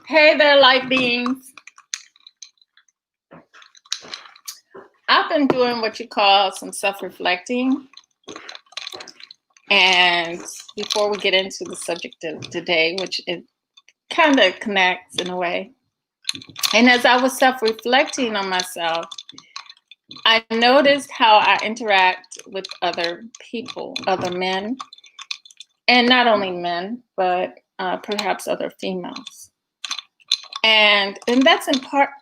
Hey there, light beings. I've been doing what you call some self-reflecting. And before we get into the subject of today, which it kind of connects in a way. And as I was self-reflecting on myself, I noticed how I interact with other people, other men, and not only men, but perhaps other females. And that's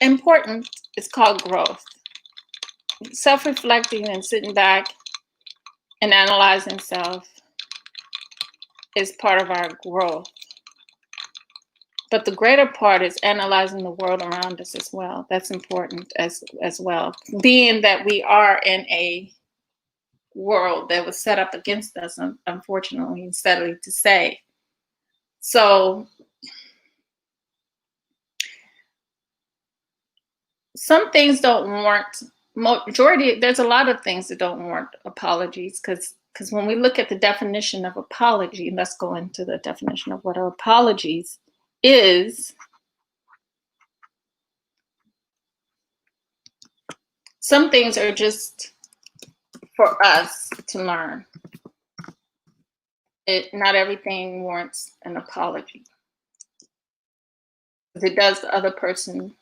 important. It's called growth. Self-reflecting and sitting back and analyzing self is part of our growth. But the greater part is analyzing the world around us as well. That's important as well. Being that we are in a world that was set up against us, unfortunately, sadly to say. So some things don't warrant majority. There's a lot of things that don't warrant apologies because when we look at the definition of apology, let's go into the definition of what apologies is. Some things are just for us to learn. Not everything warrants an apology. It does the other person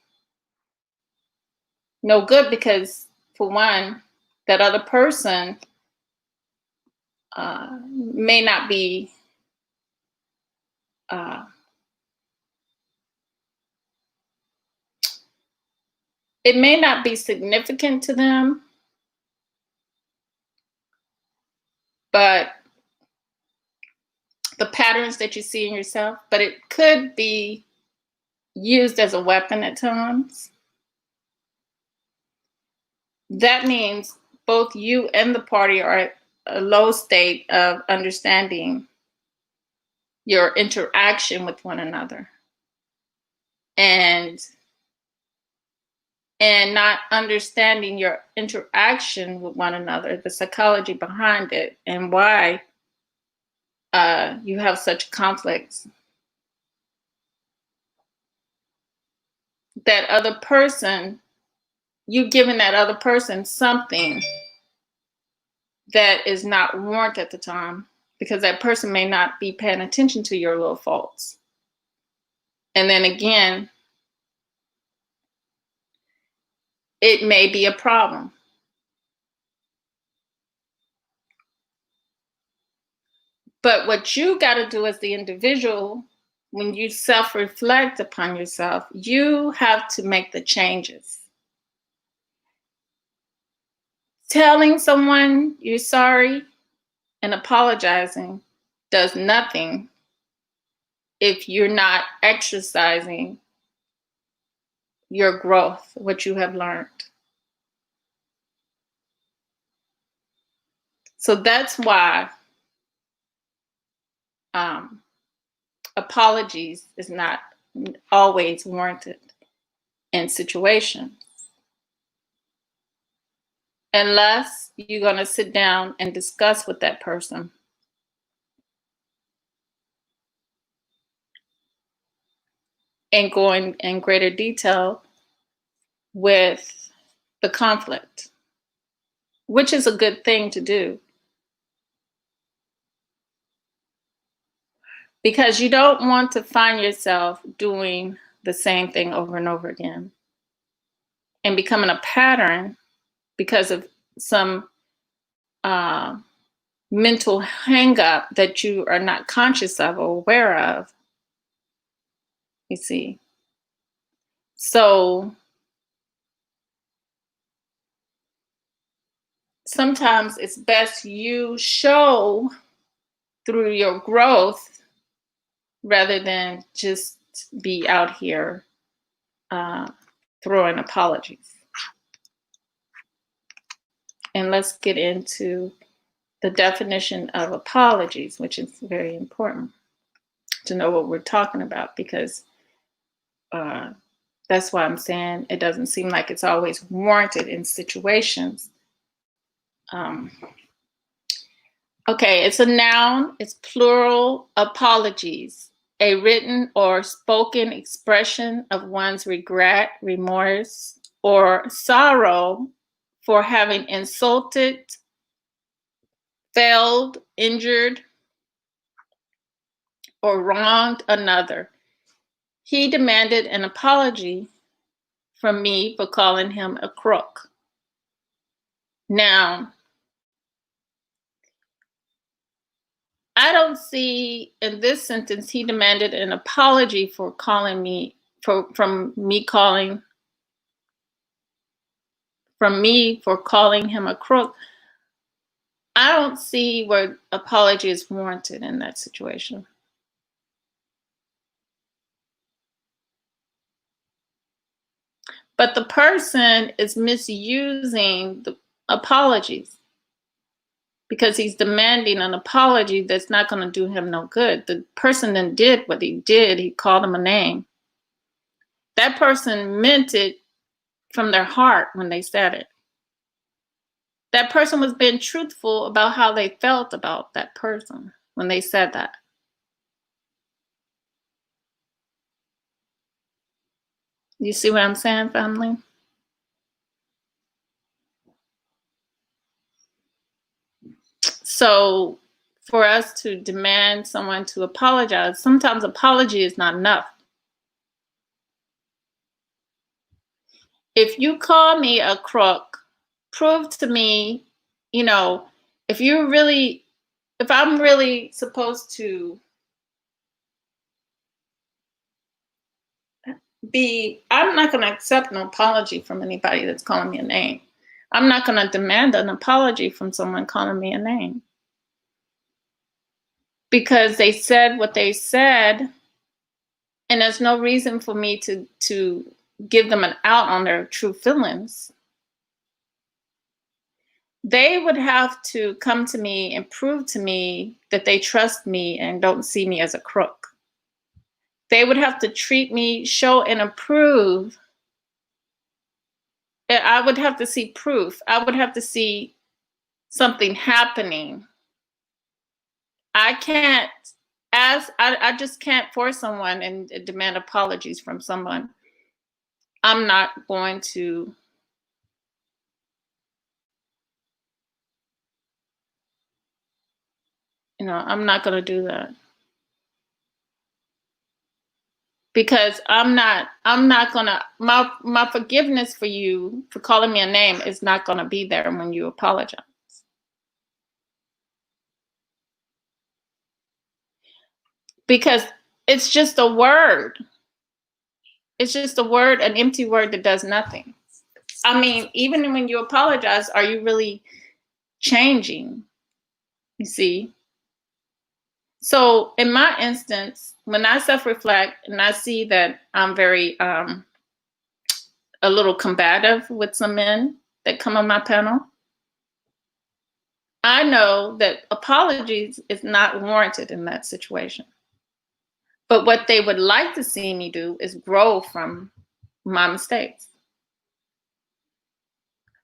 no good because, for one, that other person may not be it may not be significant to them, but the patterns that you see in yourself, but it could be used as a weapon at times. That means both you and the party are at a low state of understanding your interaction with one another and not understanding your interaction with one another, the psychology behind it, and why you have such conflicts. That other person, you giving that other person something that is not warranted at the time because that person may not be paying attention to your little faults. And then again, it may be a problem. But what you got to do as the individual, when you self-reflect upon yourself, you have to make the changes. Telling someone you're sorry and apologizing does nothing if you're not exercising your growth, what you have learned. So that's why apologies is not always warranted in situations. Unless you're going to sit down and discuss with that person. And go in greater detail with the conflict, which is a good thing to do. Because you don't want to find yourself doing the same thing over and over again and becoming a pattern because of some mental hang-up that you are not conscious of or aware of. You see. So sometimes it's best you show through your growth rather than just be out here throwing apologies. And let's get into the definition of apologies, which is very important to know what we're talking about, because that's why I'm saying it doesn't seem like it's always warranted in situations. Okay, it's a noun, it's plural, apologies. a written or spoken expression of one's regret, remorse, or sorrow for having insulted, failed, injured, or wronged another. He demanded an apology from me for calling him a crook. Now, I don't see in this sentence he demanded an apology for calling me from me for calling him a crook. I don't see where apology is warranted in that situation. But the person is misusing the apologies because he's demanding an apology that's not going to do him no good. The person then did what he did. He called him a name. That person meant it from their heart when they said it. That person was being truthful about how they felt about that person when they said that. You see what I'm saying, family? So for us to demand someone to apologize, sometimes apology is not enough. If you call me a crook, prove to me, you know, if I'm really supposed to I'm not going to accept an apology from anybody that's calling me a name. I'm not going to demand an apology from someone calling me a name because they said what they said, and there's no reason for me to give them an out on their true feelings. They would have to come to me and prove to me that they trust me and don't see me as a crook. They would have to treat me, show and approve. I would have to see proof. I would have to see something happening. I can't I just can't force someone and demand apologies from someone. I'm not going to, I'm not going to do that because I'm not going to, my forgiveness for you for calling me a name is not going to be there when you apologize. Because it's just a word. It's just a word, an empty word that does nothing. I mean, even when you apologize, are you really changing? You see? So in my instance, when I self-reflect and I see that I'm very a little combative with some men that come on my panel, I know that apologies is not warranted in that situation. But what they would like to see me do is grow from my mistakes.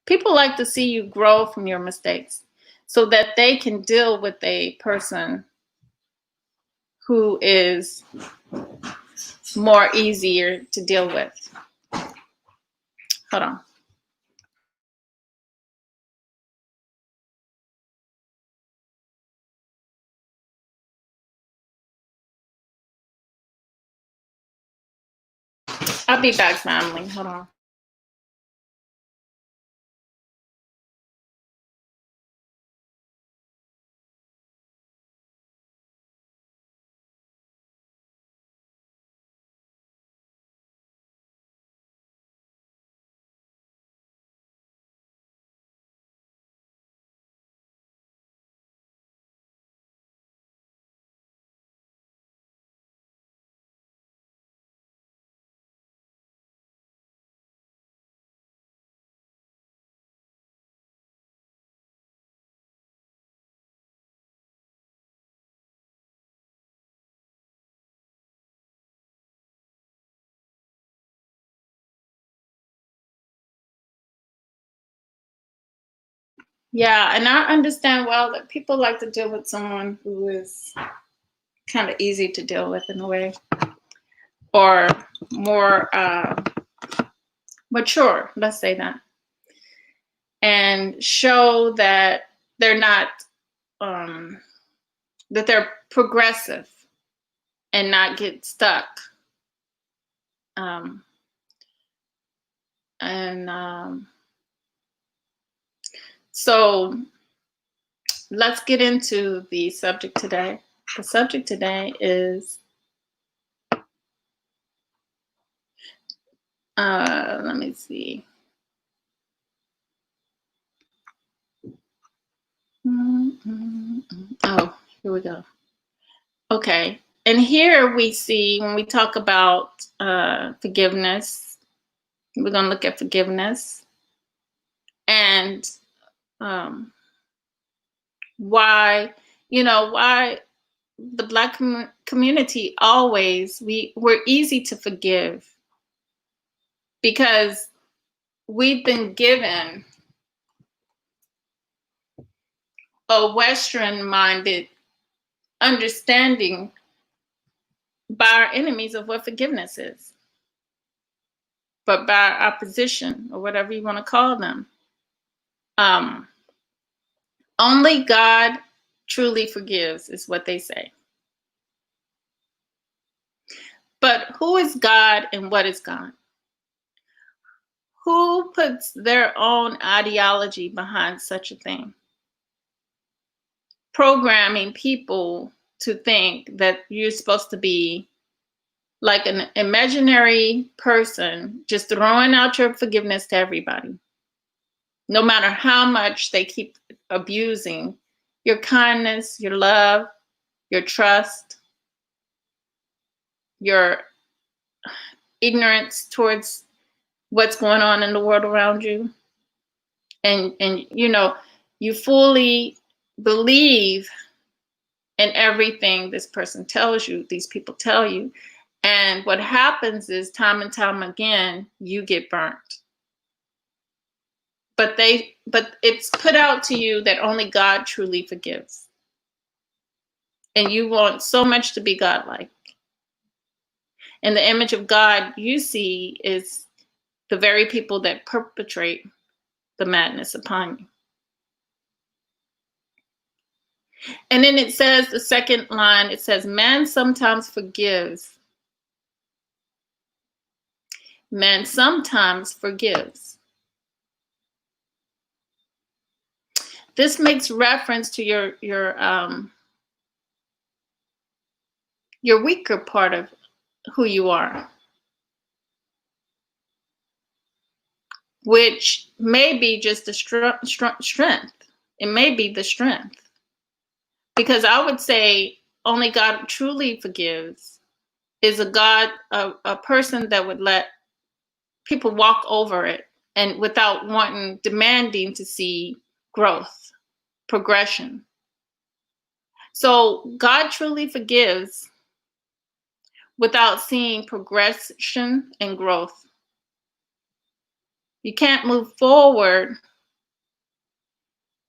People like to see you grow from your mistakes so that they can deal with a person who is more easier to deal with. Hold on. I'll be back, family. Hold on. Yeah, and I understand well that people like to deal with someone who is kind of easy to deal with in a way, or more mature, let's say that, and show that they're not, that they're progressive and not get stuck. So let's get into the subject today. The subject today is, let me see. Oh, here we go. Okay. And here we see, when we talk about forgiveness, we're going to look at forgiveness and why, why the Black community always, we're easy to forgive because we've been given a Western-minded understanding by our enemies of what forgiveness is, but by our opposition, or whatever you want to call them. Only God truly forgives, is what they say. But who is God and what is God? Who puts their own ideology behind such a thing? Programming people to think that you're supposed to be like an imaginary person, just throwing out your forgiveness to everybody, no matter how much they keep abusing your kindness, your love, your trust, your ignorance towards what's going on in the world around you. And you fully believe in everything this person tells you, these people tell you. And what happens is, time and time again, you get burnt. But it's put out to you that only God truly forgives. And you want so much to be godlike. And the image of God you see is the very people that perpetrate the madness upon you. And then it says, the second line, it says, man sometimes forgives. Man sometimes forgives. This makes reference to your weaker part of who you are, which may be just the strength. It may be the strength. Because I would say only God truly forgives is a person that would let people walk over it, and without demanding to see growth, progression. So God truly forgives without seeing progression and growth. You can't move forward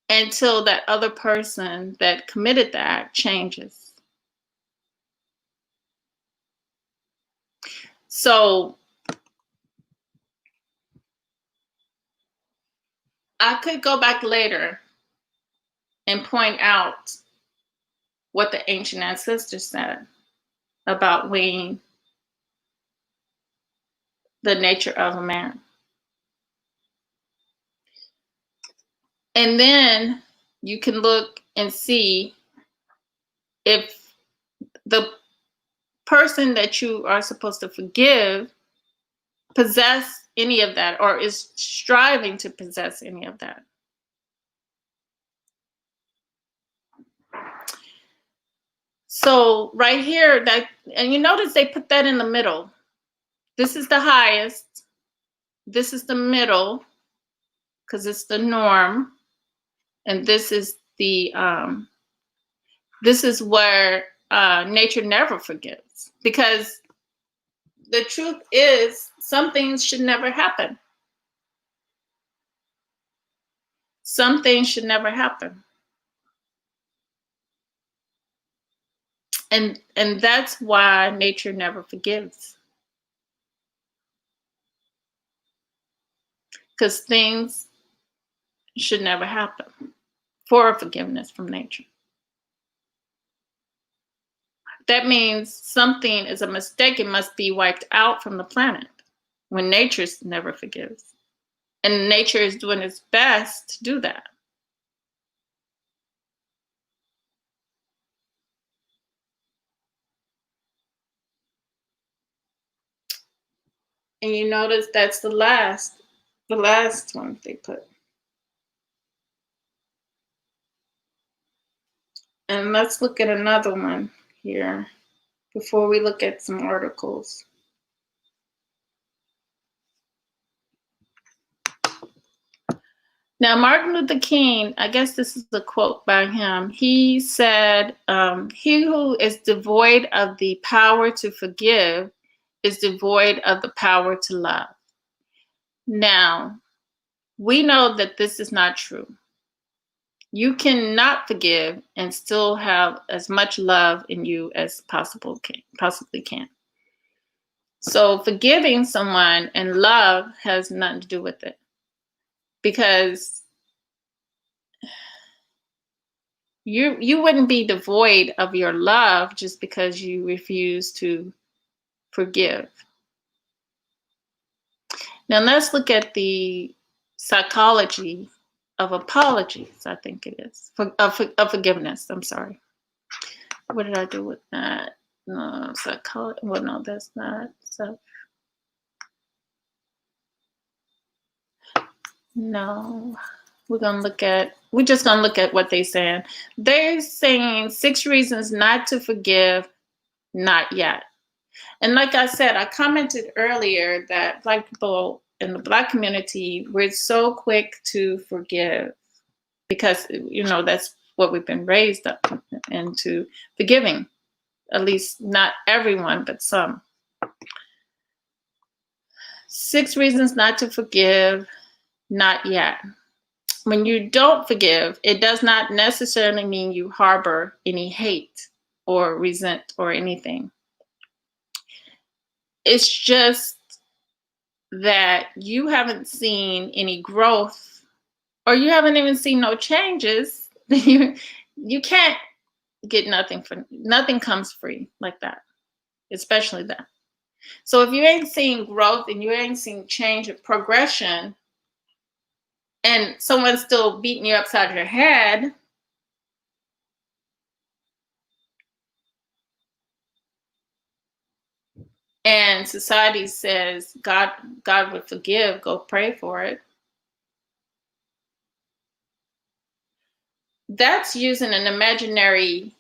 until that other person that committed the act changes. So I could go back later and point out what the ancient ancestors said about weighing the nature of a man. And then you can look and see if the person that you are supposed to forgive possess any of that, or is striving to possess any of that. So right here, and you notice they put that in the middle. This is the highest. This is the middle, because it's the norm. And this is where nature never forgives, because the truth is, some things should never happen. Some things should never happen. And that's why nature never forgives, because things should never happen for forgiveness from nature. That means something is a mistake, it must be wiped out from the planet when nature never forgives. And nature is doing its best to do that. And you notice that's the last one they put. And let's look at another one here before we look at some articles. Now, Martin Luther King, I guess this is a quote by him. He said, he who is devoid of the power to forgive is devoid of the power to love. Now, we know that this is not true. You cannot forgive and still have as much love in you as possibly can. So forgiving someone and love has nothing to do with it, because you wouldn't be devoid of your love just because you refuse to forgive. Now let's look at the psychology of apologies. I think it is of forgiveness. I'm sorry. What did I do with that? No, psychology. Well, no, that's not. So no, we're just gonna look at what they're saying. They're saying 6 reasons not to forgive, not yet. And like I said, I commented earlier that Black people in the Black community, we're so quick to forgive because, that's what we've been raised up into, forgiving. At least not everyone, but some. 6 reasons not to forgive, not yet. When you don't forgive, it does not necessarily mean you harbor any hate or resent or anything. It's just that you haven't seen any growth, or you haven't even seen no changes. You can't get nothing comes free like that, especially that. So if you ain't seeing growth and you ain't seeing change or progression, and someone's still beating you upside your head, and society says God would forgive, go pray for it, that's using an imaginary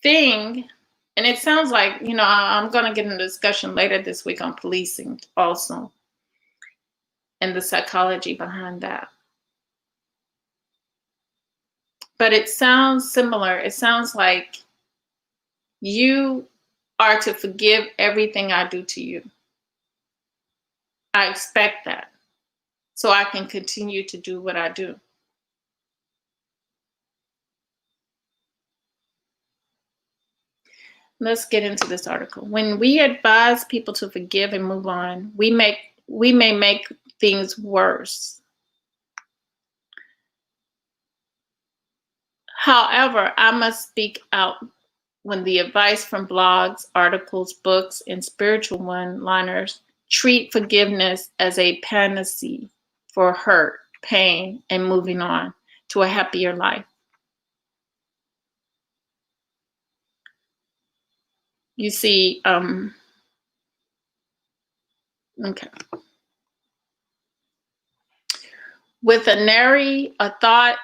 thing. And it sounds like, I'm going to get into a discussion later this week on policing also, and the psychology behind that. But it sounds similar. It sounds like you are to forgive everything I do to you. I expect that, so I can continue to do what I do. Let's get into this article. When we advise people to forgive and move on, we may make things worse. However, I must speak out when the advice from blogs, articles, books, and spiritual one-liners treat forgiveness as a panacea for hurt, pain, and moving on to a happier life. You see, okay. With a thought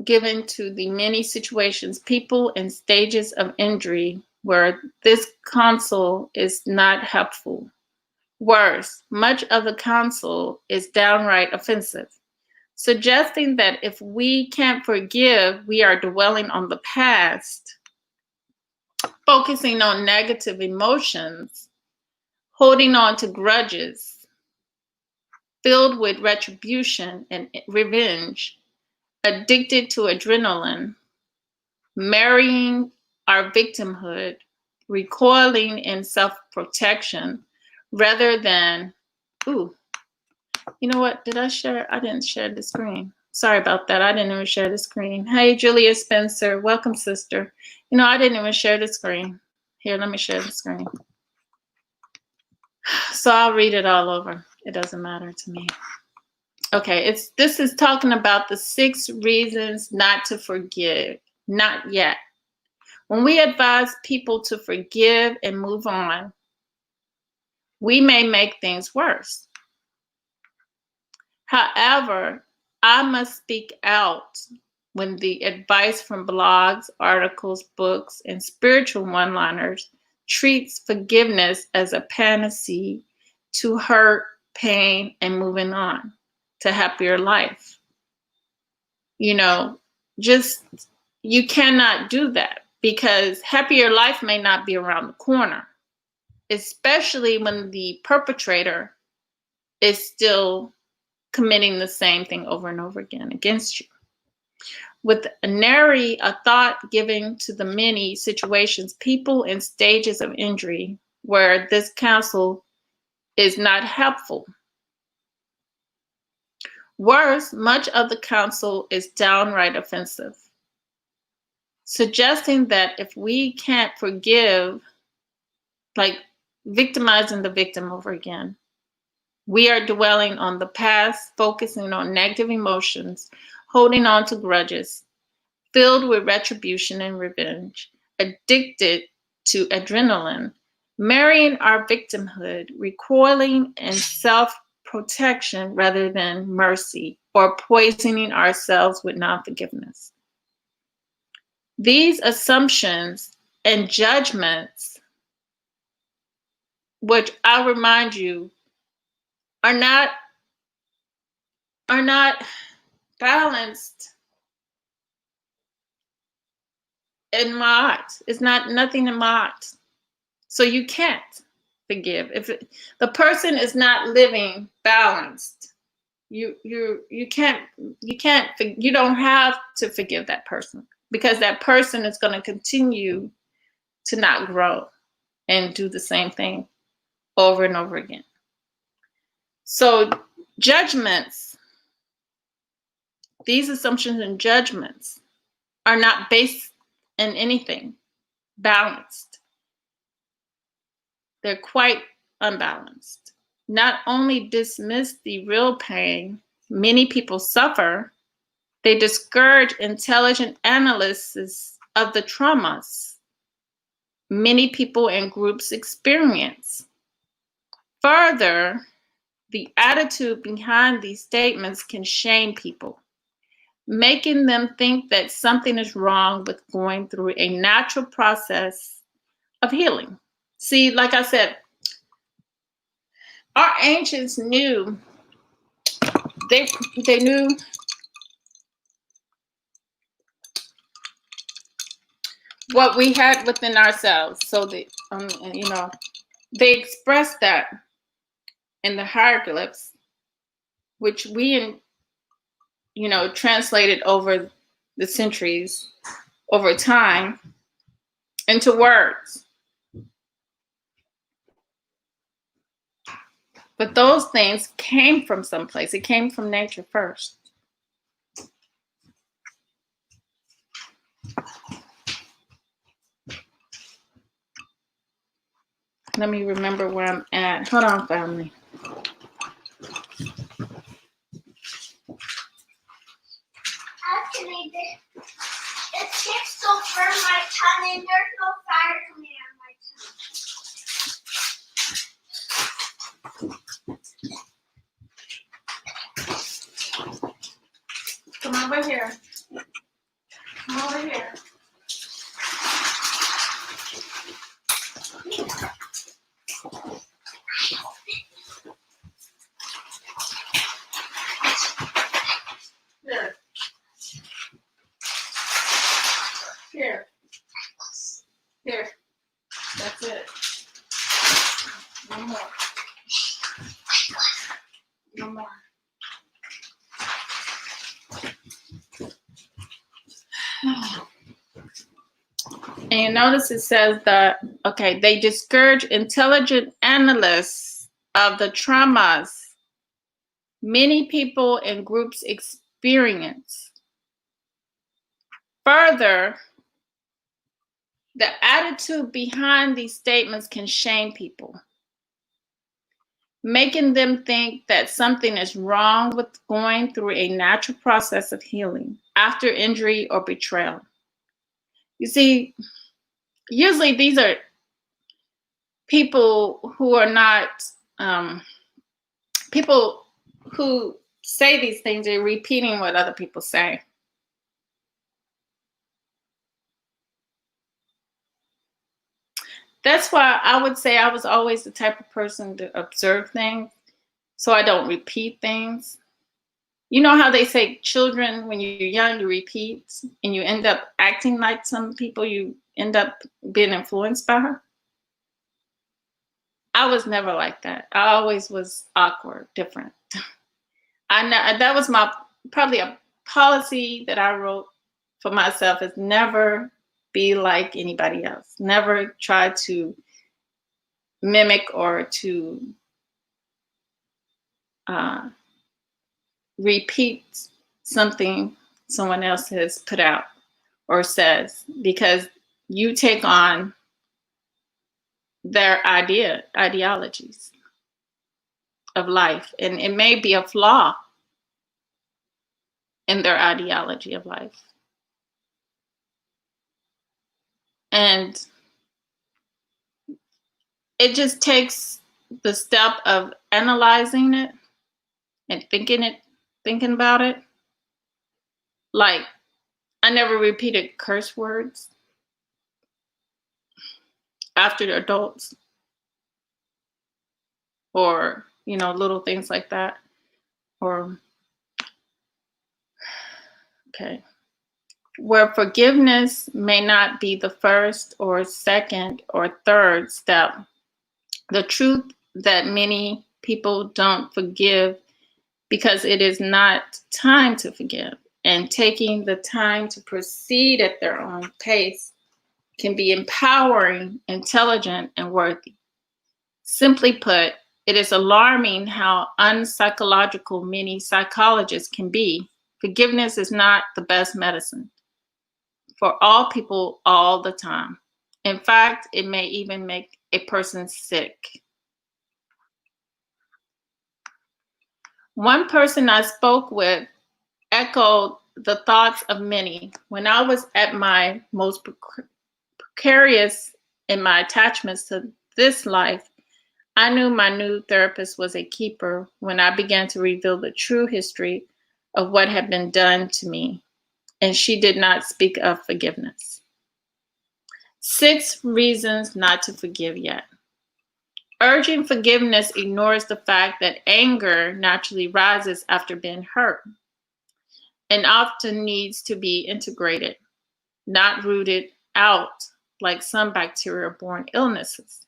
given to the many situations, people, and stages of injury where this counsel is not helpful. Worse, much of the counsel is downright offensive, suggesting that if we can't forgive, we are dwelling on the past, focusing on negative emotions, holding on to grudges, filled with retribution and revenge, addicted to adrenaline, marrying our victimhood, recoiling in self-protection rather than, ooh, you know what? Did I share? I didn't share the screen. Sorry about that. I didn't even share the screen. Hey, Julia Spencer. Welcome, sister. You know, I didn't even share the screen. Here, let me share the screen. So I'll read it all over. It doesn't matter to me. Okay, this is talking about the 6 reasons not to forgive. Not yet. When we advise people to forgive and move on, we may make things worse. However, I must speak out when the advice from blogs, articles, books, and spiritual one-liners treats forgiveness as a panacea to hurt, pain, and moving on to happier life. You know, just, you cannot do that because happier life may not be around the corner, especially when the perpetrator is still committing the same thing over and over again against you. With nary a thought given to the many situations, people in stages of injury where this counsel is not helpful. Worse, much of the counsel is downright offensive, suggesting that if we can't forgive, like victimizing the victim over again, we are dwelling on the past, focusing on negative emotions, holding on to grudges, filled with retribution and revenge, addicted to adrenaline, marrying our victimhood, recoiling in self-protection rather than mercy, or poisoning ourselves with non-forgiveness. These assumptions and judgments, which I'll remind you, are not balanced in my eyes. It's nothing in my eyes. So you can't forgive if the person is not living balanced. You don't have to forgive that person because that person is going to continue to not grow and do the same thing over and over again. So judgments, these assumptions and judgments are not based in anything balanced. They're quite unbalanced. Not only dismiss the real pain many people suffer, they discourage intelligent analysis of the traumas many people and groups experience. Further, the attitude behind these statements can shame people, making them think that something is wrong with going through a natural process of healing. See, like I said, our ancients knew, they knew what we had within ourselves. So they, they expressed that in the hieroglyphs, which we, translated over the centuries, over time, into words. But those things came from someplace. It came from nature first. Let me remember where I'm at. Hold on, family. Actually, it gets so firm my tongue and there's no fire coming out of my tongue. Come over here. Come over here. Here. Here. That's it. One more. No more. And you notice it says that, okay, they discourage intelligent analysts of the traumas many people and groups experience. Further, the attitude behind these statements can shame people, making them think that something is wrong with going through a natural process of healing after injury or betrayal. You see, usually these are people who are not, people who say these things are repeating what other people say. That's why I would say I was always the type of person to observe things so I don't repeat things. You know how they say children, when you're young, you repeat and you end up acting like some people, you end up being influenced by her? I was never like that. I always was awkward, different. I know that was my probably a policy that I wrote for myself, is never be like anybody else. Never try to mimic or to repeat something someone else has put out or says, because you take on their ideologies of life, and it may be a flaw in their ideology of life. And it just takes the step of analyzing it and thinking about it. Like, I never repeated curse words after the adults, or, you know, little things like that. Or, okay, where forgiveness may not be the first or second or third step, the truth that many people don't forgive because it is not time to forgive, and taking the time to proceed at their own pace can be empowering, intelligent, and worthy. Simply put, it is alarming how unpsychological many psychologists can be. Forgiveness is not the best medicine for all people all the time. In fact, it may even make a person sick. One person I spoke with echoed the thoughts of many. When I was at my most precarious in my attachments to this life, I knew my new therapist was a keeper when I began to reveal the true history of what had been done to me, and she did not speak of forgiveness. 6 reasons not to forgive yet. Urging forgiveness ignores the fact that anger naturally rises after being hurt and often needs to be integrated, not rooted out like some bacteria-borne illnesses.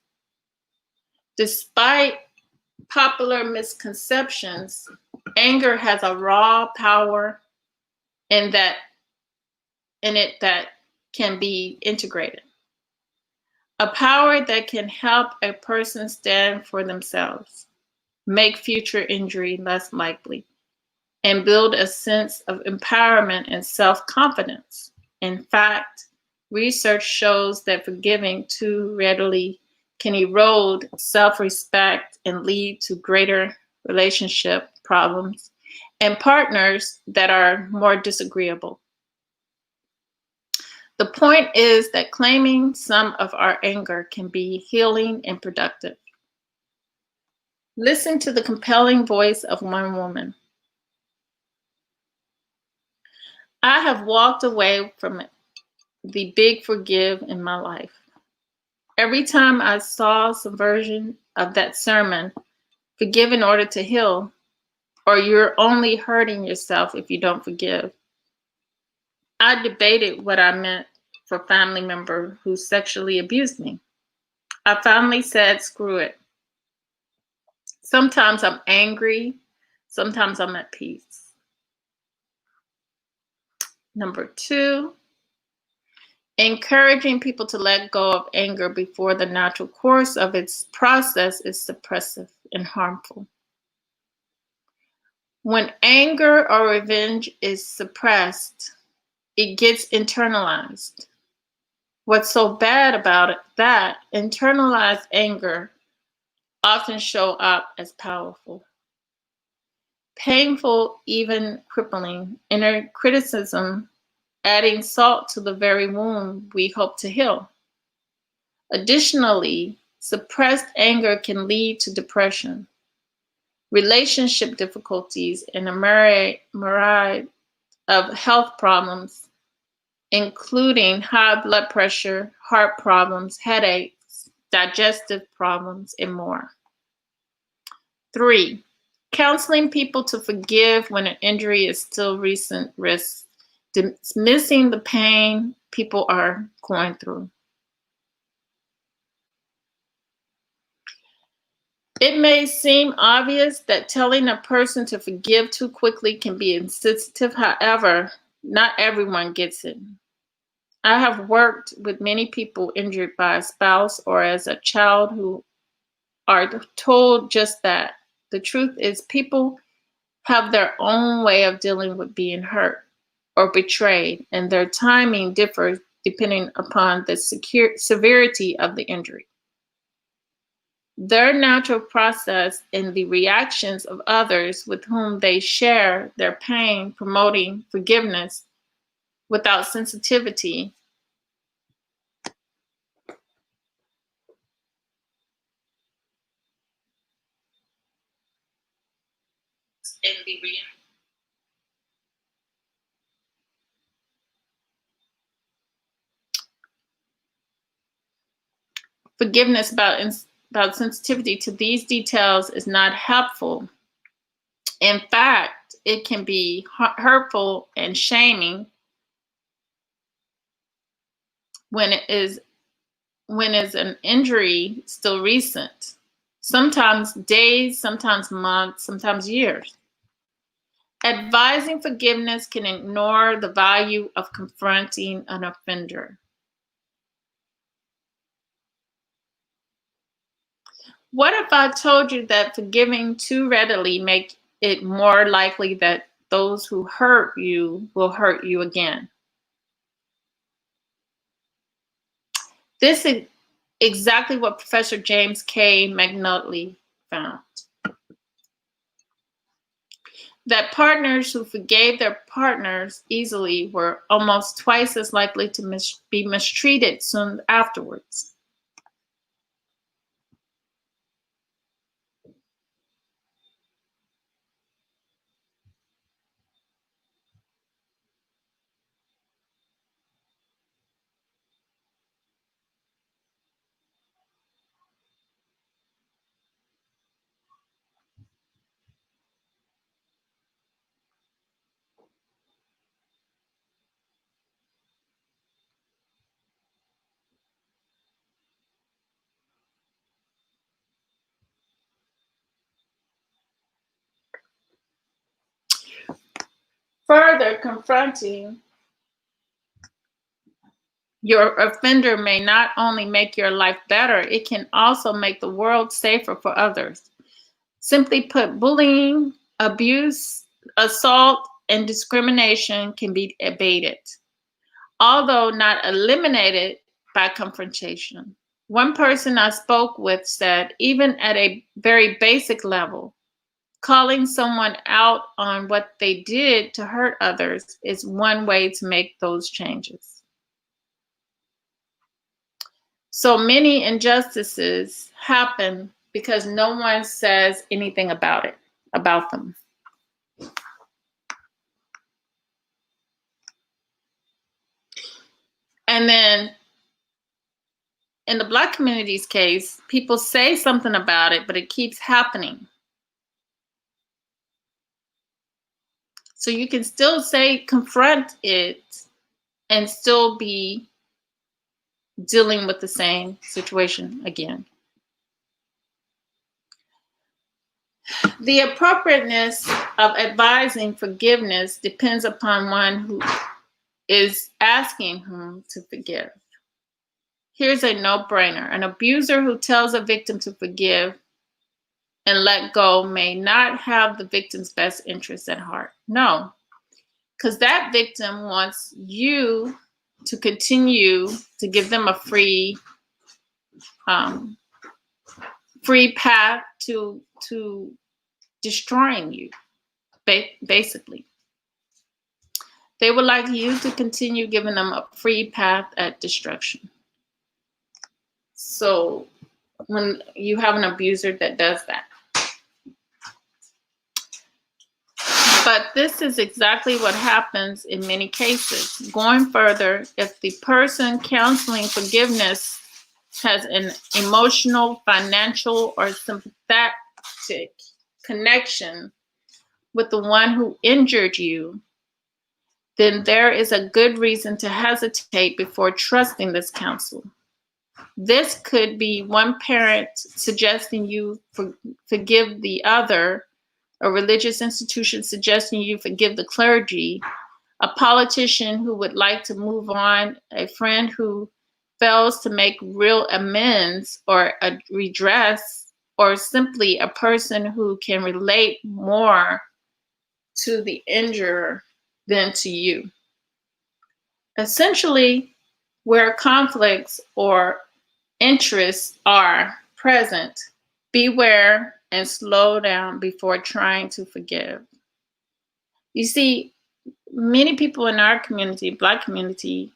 Despite popular misconceptions, anger has a raw power in it that can be integrated. A power that can help a person stand for themselves, make future injury less likely, and build a sense of empowerment and self-confidence. In fact, research shows that forgiving too readily can erode self-respect and lead to greater relationship problems and partners that are more disagreeable. The point is that claiming some of our anger can be healing and productive. Listen to the compelling voice of one woman. I have walked away from the big forgive in my life. Every time I saw some version of that sermon, forgive in order to heal, or you're only hurting yourself if you don't forgive, I debated what I meant for a family member who sexually abused me. I finally said, screw it. Sometimes I'm angry, sometimes I'm at peace. Number 2, Encouraging people to let go of anger before the natural course of its process is suppressive and harmful. When anger or revenge is suppressed, it gets internalized. What's so bad about it, that internalized anger often show up as powerful, painful, even crippling, inner criticism, adding salt to the very wound we hope to heal. Additionally, suppressed anger can lead to depression, relationship difficulties, and a myriad of health problems, including high blood pressure, heart problems, headaches, digestive problems, and more. 3. Counseling people to forgive when an injury is still recent risks dismissing the pain people are going through. It may seem obvious that telling a person to forgive too quickly can be insensitive. However, not everyone gets it. I have worked with many people injured by a spouse or as a child who are told just that. The truth is, people have their own way of dealing with being hurt or betrayed, and their timing differs depending upon the severity of the injury. Their natural process and the reactions of others with whom they share their pain, promoting forgiveness without sensitivity and the forgiveness about sensitivity to these details is not helpful. In fact, it can be hurtful and shaming when it is an injury still recent. Sometimes days, sometimes months, sometimes years. Advising forgiveness can ignore the value of confronting an offender. What if I told you that forgiving too readily make it more likely that those who hurt you will hurt you again? This is exactly what Professor James K. McNulty found. That partners who forgave their partners easily were almost twice as likely to be mistreated soon afterwards. Further, confronting your offender may not only make your life better, it can also make the world safer for others. Simply put, bullying, abuse, assault, and discrimination can be abated, although not eliminated by confrontation. One person I spoke with said, even at a very basic level, calling someone out on what they did to hurt others is one way to make those changes. So many injustices happen because no one says anything about them. And then in the Black community's case, people say something about it, but it keeps happening. So you can still say, confront it, and still be dealing with the same situation again. The appropriateness of advising forgiveness depends upon one is asking him to forgive. Here's a no-brainer. An abuser who tells a victim to forgive and let go may not have the victim's best interests at heart. No, because that victim wants you to continue to give them a free path to destroying you, basically. They would like you to continue giving them a free path at destruction. So when you have an abuser that does that. But this is exactly what happens in many cases. Going further, if the person counseling forgiveness has an emotional, financial, or sympathetic connection with the one who injured you, then there is a good reason to hesitate before trusting this counsel. This could be one parent suggesting you forgive the other, a religious institution suggesting you forgive the clergy, a politician who would like to move on, a friend who fails to make real amends or a redress, or simply a person who can relate more to the injurer than to you. Essentially, where conflicts or interests are present, beware and slow down before trying to forgive. You see, many people in our community, Black community,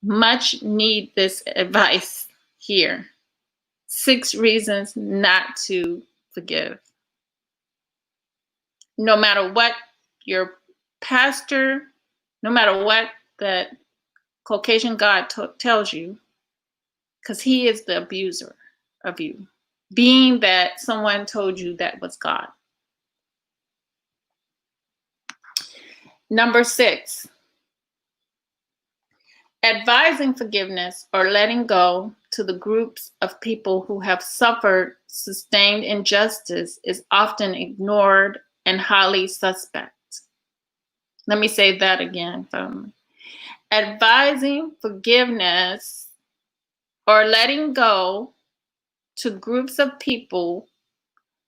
much need this advice here. 6 reasons not to forgive. No matter what your pastor, no matter what that Caucasian God tells you, because he is the abuser of you, being that someone told you that was God. Number 6, advising forgiveness or letting go to the groups of people who have suffered sustained injustice is often ignored and highly suspect. Let me say that again, family. Advising forgiveness or letting go to groups of people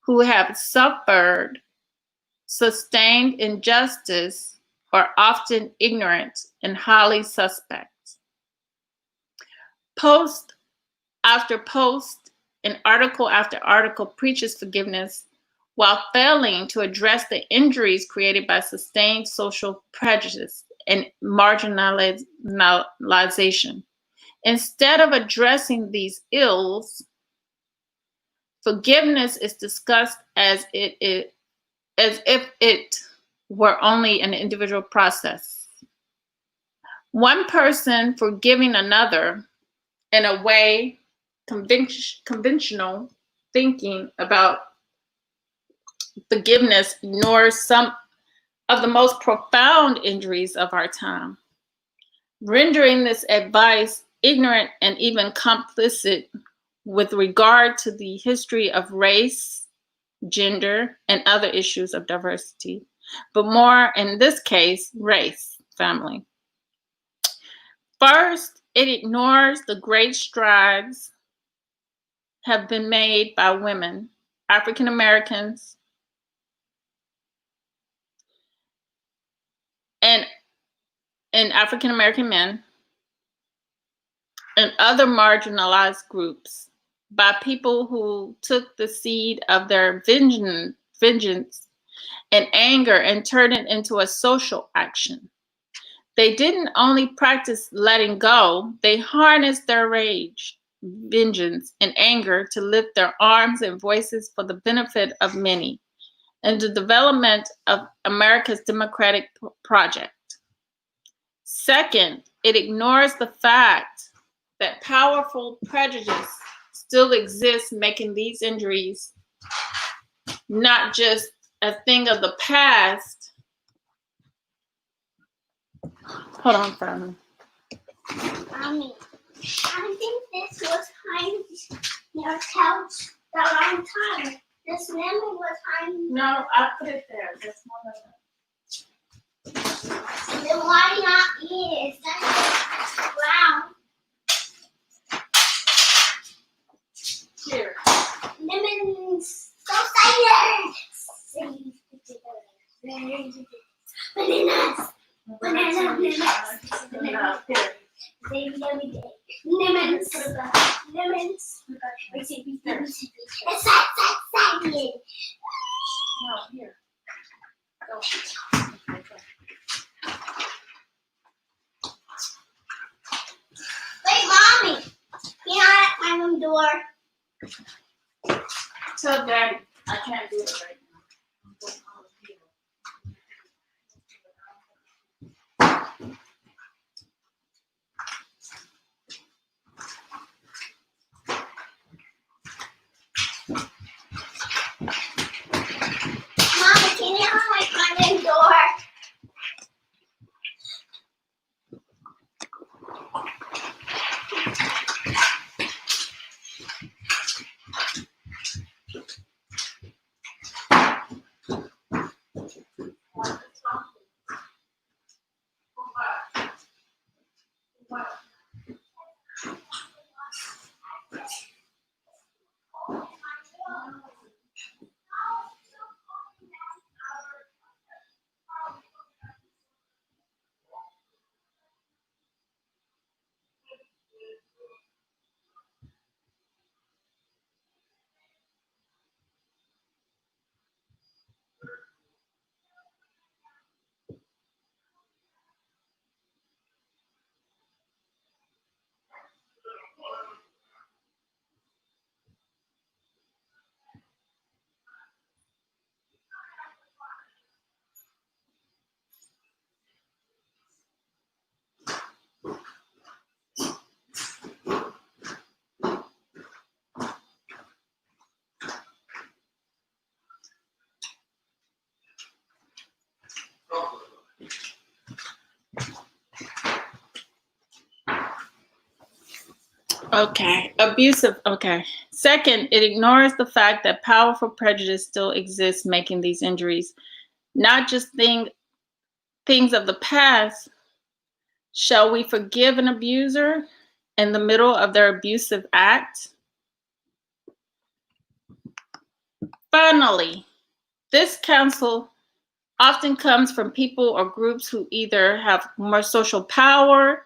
who have suffered sustained injustice are often ignorant and highly suspect. Post after post and article after article preaches forgiveness while failing to address the injuries created by sustained social prejudice and marginalization. Instead of addressing these ills, forgiveness is discussed as if it were only an individual process. One person forgiving another in a way conventional thinking about forgiveness ignores some of the most profound injuries of our time, rendering this advice ignorant and even complicit with regard to the history of race, gender, and other issues of diversity, but more in this case, race, family. First, it ignores the great strides have been made by women, African Americans, and African American men, and other marginalized groups by people who took the seed of their vengeance and anger and turned it into a social action. They didn't only practice letting go, they harnessed their rage, vengeance, and anger to lift their arms and voices for the benefit of many and the development of America's democratic project. Second, it ignores the fact that powerful prejudice still exists, making these injuries not just a thing of the past. Hold on for a minute. Mommy, I think this was hiding your couch the wrong time. This lemon was hiding. No, I put it there. That's one of them. Then why not ears? That's brown. Here. Lemons. So excited. Bananas. Bananas. Bananas. Baby, every day. Lemons. Lemons. Excited. No, here. Go. Wait, Mommy. You're not at my room door. Tell Daddy I can't do it right now. Mommy, can you unlock my room door? Okay, abusive. Okay. Second, it ignores the fact that powerful prejudice still exists, making these injuries not just things of the past. Shall we forgive an abuser in the middle of their abusive act? Finally, this counsel often comes from people or groups who either have more social power,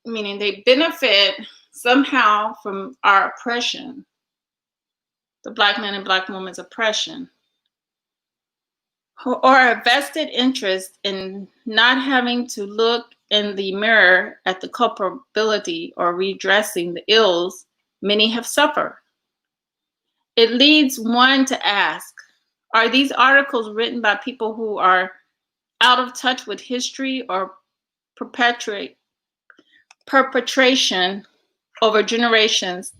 meaning they benefit somehow from our oppression, the Black man and Black woman's oppression, or a vested interest in not having to look in the mirror at the culpability or redressing the ills many have suffered. It leads one to ask, are these articles written by people who are out of touch with history or perpetration over generations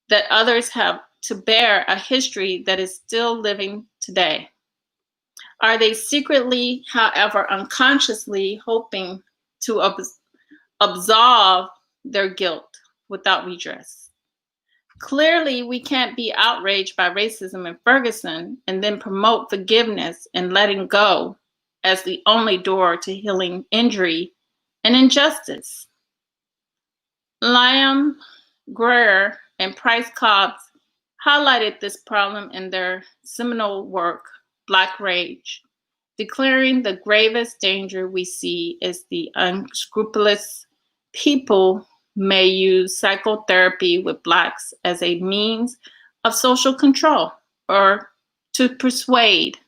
that others have to bear a history that is still living today? Are they secretly, however, unconsciously hoping to absolve their guilt without redress? Clearly, we can't be outraged by racism in Ferguson and then promote forgiveness and letting go as the only door to healing injury and injustice. Liam Greer and Price Cobbs highlighted this problem in their seminal work, Black Rage, declaring the gravest danger we see is the unscrupulous people may use psychotherapy with Blacks as a means of social control or to persuade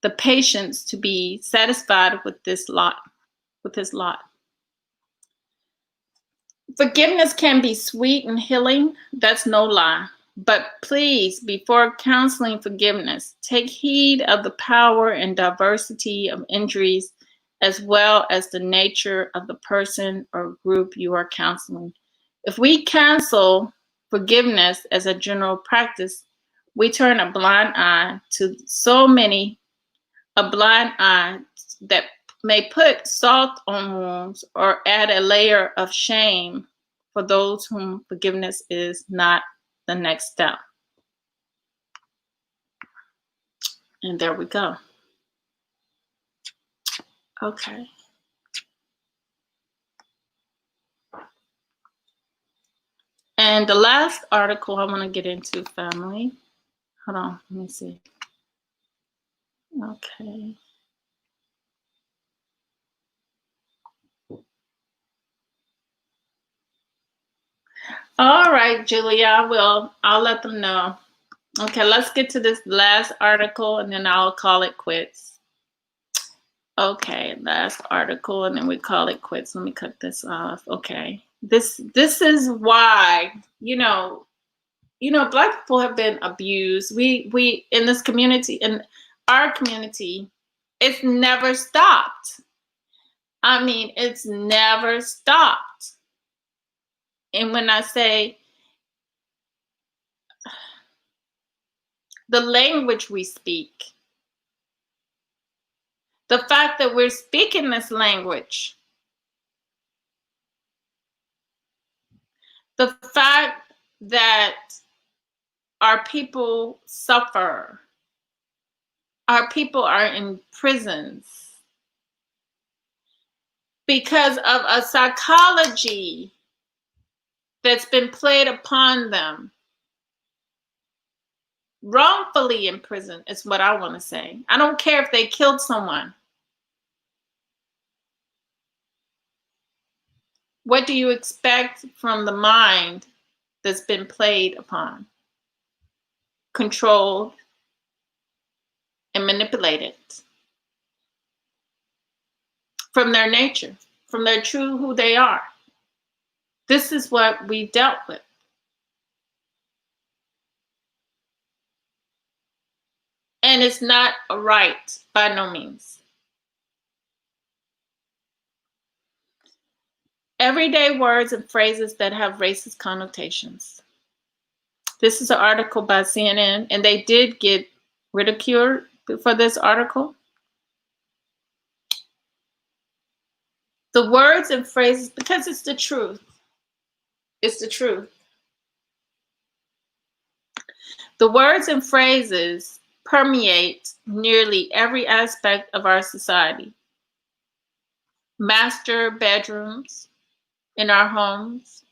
the patients to be satisfied with his lot. Forgiveness can be sweet and healing, that's no lie. But please, before counseling forgiveness, take heed of the power and diversity of injuries, as well as the nature of the person or group you are counseling. If we counsel forgiveness as a general practice, we turn a blind eye to a blind eye that may put salt on wounds or add a layer of shame for those whom forgiveness is not the next step. And there we go. Okay. And the last article I want to get into, family. Hold on, let me see. Okay. All right, Julia, I'll let them know. Okay, let's get to this last article and then I'll call it quits. Okay, last article and then we call it quits. Let me cut this off. Okay. This is why, Black people have been abused. We in this community, in our community, it's never stopped. I mean, it's never stopped. And when I say the language we speak, the fact that we're speaking this language, the fact that our people suffer, our people are in prisons because of a psychology that's been played upon them, wrongfully in prison is what I want to say. I don't care if they killed someone. What do you expect from the mind that's been played upon, controlled, and manipulated from their nature, from their true who they are? This is what we dealt with. And it's not a right by no means. Everyday words and phrases that have racist connotations. This is an article by CNN, and they did get ridiculed for this article. The words and phrases, because it's the truth. It's the truth. The words and phrases permeate nearly every aspect of our society. Master bedrooms in our homes,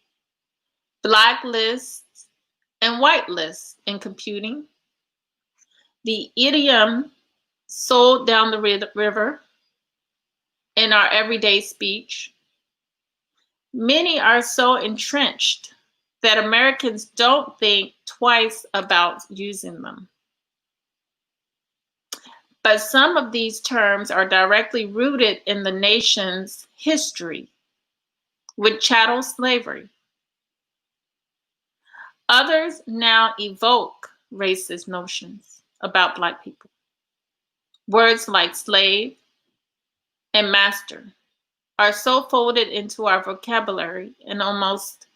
black lists and white lists in computing, the idiom sold down the river in our everyday speech. Many are so entrenched that Americans don't think twice about using them. But some of these terms are directly rooted in the nation's history with chattel slavery. Others now evoke racist notions about Black people. Words like slave and master are so folded into our vocabulary and almost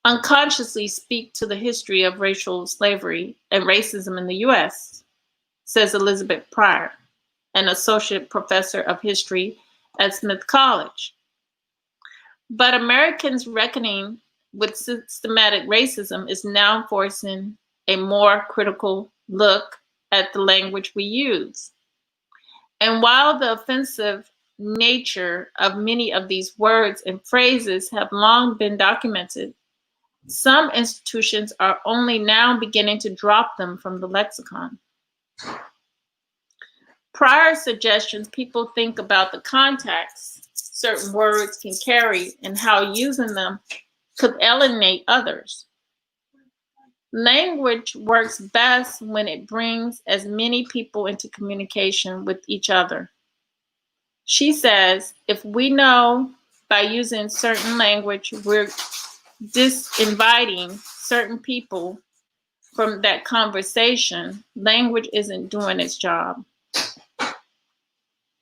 unconsciously speak to the history of racial slavery and racism in the US, says Elizabeth Pryor, an associate professor of history at Smith College. But Americans' reckoning with systematic racism is now forcing a more critical look at the language we use. And while the offensive nature of many of these words and phrases have long been documented, some institutions are only now beginning to drop them from the lexicon. Prior suggestions, people think about the context certain words can carry and how using them could alienate others. Language works best when it brings as many people into communication with each other. She says, if we know by using certain language, we're disinviting certain people from that conversation, language isn't doing its job.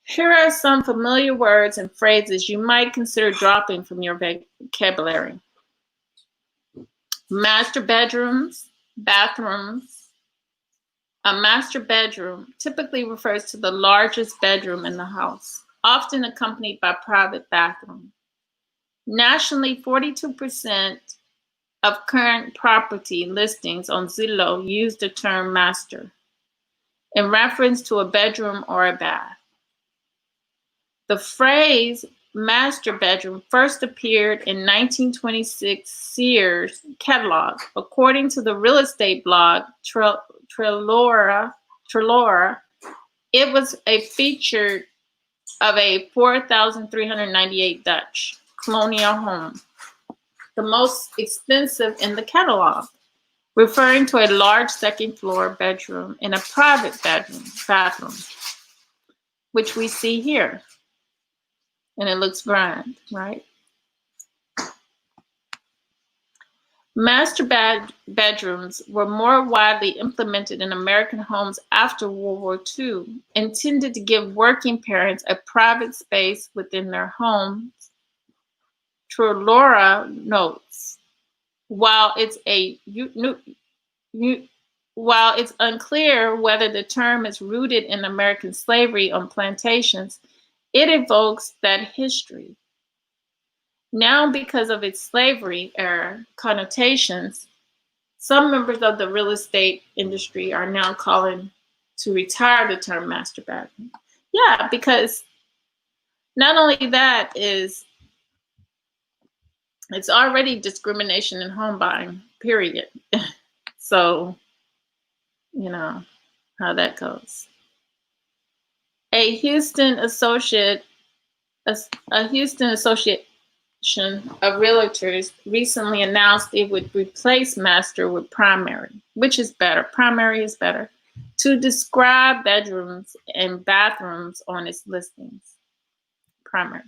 Here are some familiar words and phrases you might consider dropping from your vocabulary. Master bedrooms, bathrooms. A master bedroom typically refers to the largest bedroom in the house, often accompanied by private bathroom. Nationally, 42% of current property listings on Zillow use the term master in reference to a bedroom or a bath. The phrase master bedroom first appeared in 1926 Sears catalog. According to the real estate blog Trelora, it was a feature of a 4,398 Dutch colonial home, the most expensive in the catalog, referring to a large second floor bedroom and a private bathroom, which we see here. And it looks grand, right? Master bedrooms were more widely implemented in American homes after World War II, intended to give working parents a private space within their homes. Trelora notes, while it's unclear whether the term is rooted in American slavery on plantations, it evokes that history. Now, because of its slavery era connotations, some members of the real estate industry are now calling to retire the term master bedroom. Yeah, because not only that is it's already discrimination in home buying, period. So, you know how that goes. A Houston Association of Realtors recently announced it would replace master with primary, which is better. Primary is better to describe bedrooms and bathrooms on its listings. Primary.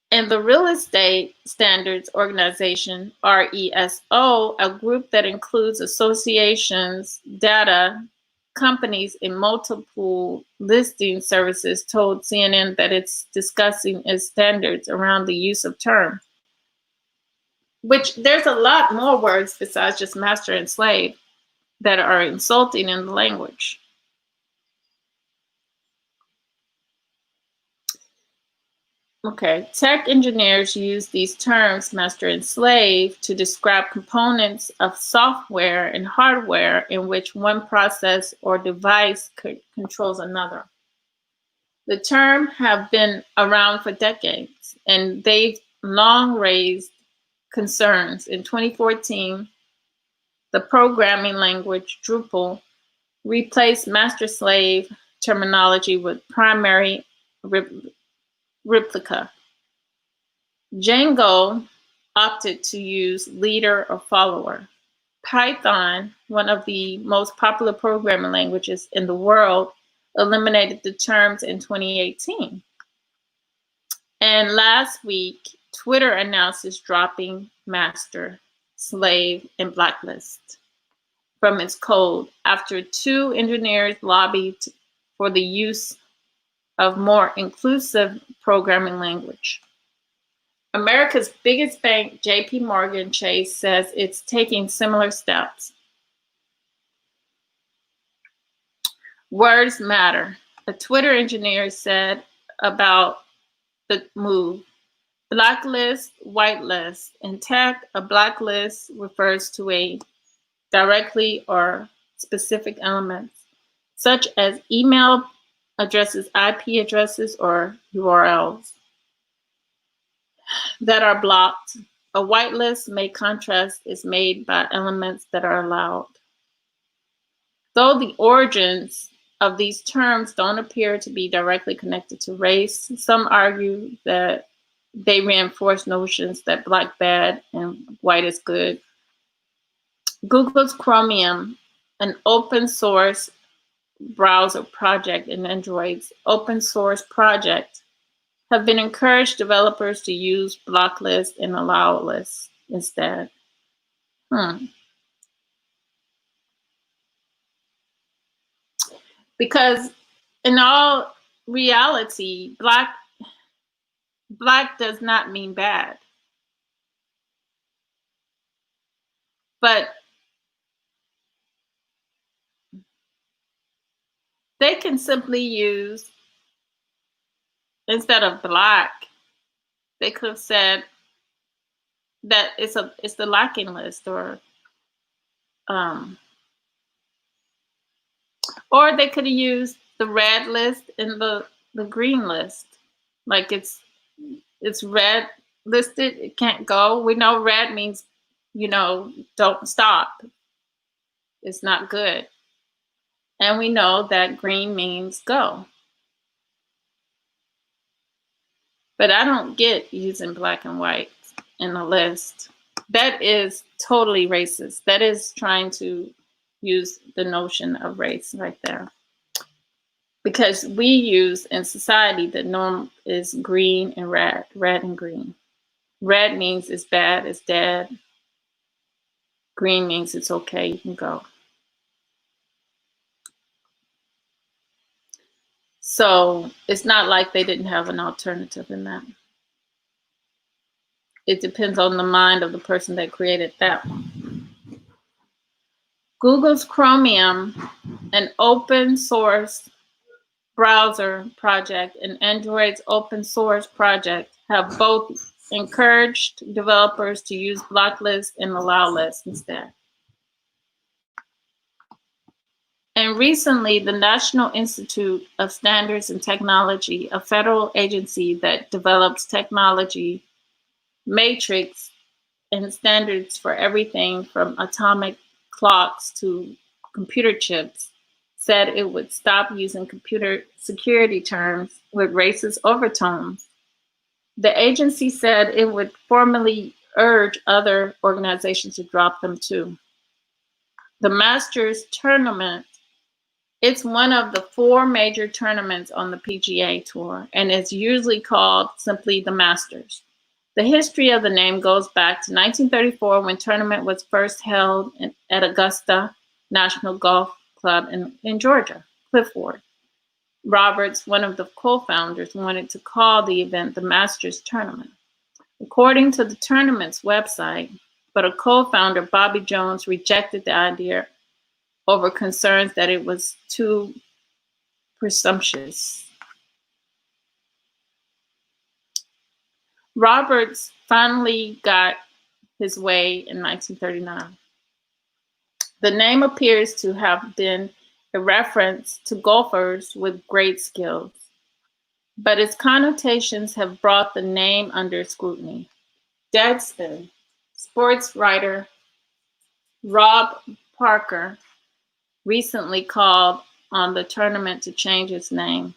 And the Real Estate Standards Organization, RESO, a group that includes associations, data, companies, and multiple listing services, told CNN that it's discussing its standards around the use of terms, which there's a lot more words besides just master and slave that are insulting in the language. Okay, tech engineers use these terms, master and slave, to describe components of software and hardware in which one process or device controls another. The term have been around for decades, and they've long raised concerns. In 2014, the programming language Drupal replaced master-slave terminology with primary replica. Django opted to use leader or follower. Python, one of the most popular programming languages in the world, eliminated the terms in 2018. And last week, Twitter announced it's dropping master, slave, and blacklist from its code after 2 engineers lobbied for the use of more inclusive programming language. America's biggest bank, JP Morgan Chase, says it's taking similar steps. Words matter. A Twitter engineer said about the move. Blacklist, whitelist. In tech, a blacklist refers to a directly or specific elements, such as email addresses, IP addresses, or URLs that are blocked. A whitelist contrast is made by elements that are allowed. Though the origins of these terms don't appear to be directly connected to race, some argue that they reinforce notions that black bad and white is good. Google's Chromium, an open source browser project in Android's open source project, have been encouraged developers to use block lists and allow lists instead. Because in all reality, black does not mean bad. But they can simply use, instead of black, they could have said that it's the lacking list, or they could have used the red list and the green list. Like it's red listed, it can't go. We know red means, don't stop. It's not good. And we know that green means go. But I don't get using black and white in a list. That is totally racist. That is trying to use the notion of race right there. Because we use in society, the norm is green and red, red and green. Red means it's bad, it's dead. Green means it's okay, you can go. So it's not like they didn't have an alternative in that. It depends on the mind of the person that created that one. Google's Chromium, an open source browser project, and Android's open source project have both encouraged developers to use block lists and allow lists instead. And recently, the National Institute of Standards and Technology, a federal agency that develops technology matrix and standards for everything from atomic clocks to computer chips, said it would stop using computer security terms with racist overtones. The agency said it would formally urge other organizations to drop them too. The Masters Tournament, it's one of the 4 major tournaments on the PGA Tour, and it's usually called simply the Masters. The history of the name goes back to 1934 when tournament was first held at Augusta National Golf Club in Georgia, Clifford. Roberts, one of the co-founders, wanted to call the event the Masters Tournament. According to the tournament's website, but a co-founder, Bobby Jones, rejected the idea over concerns that it was too presumptuous. Roberts finally got his way in 1939. The name appears to have been a reference to golfers with great skills, but its connotations have brought the name under scrutiny. Deadspin sports writer Rob Parker recently called on the tournament to change its name.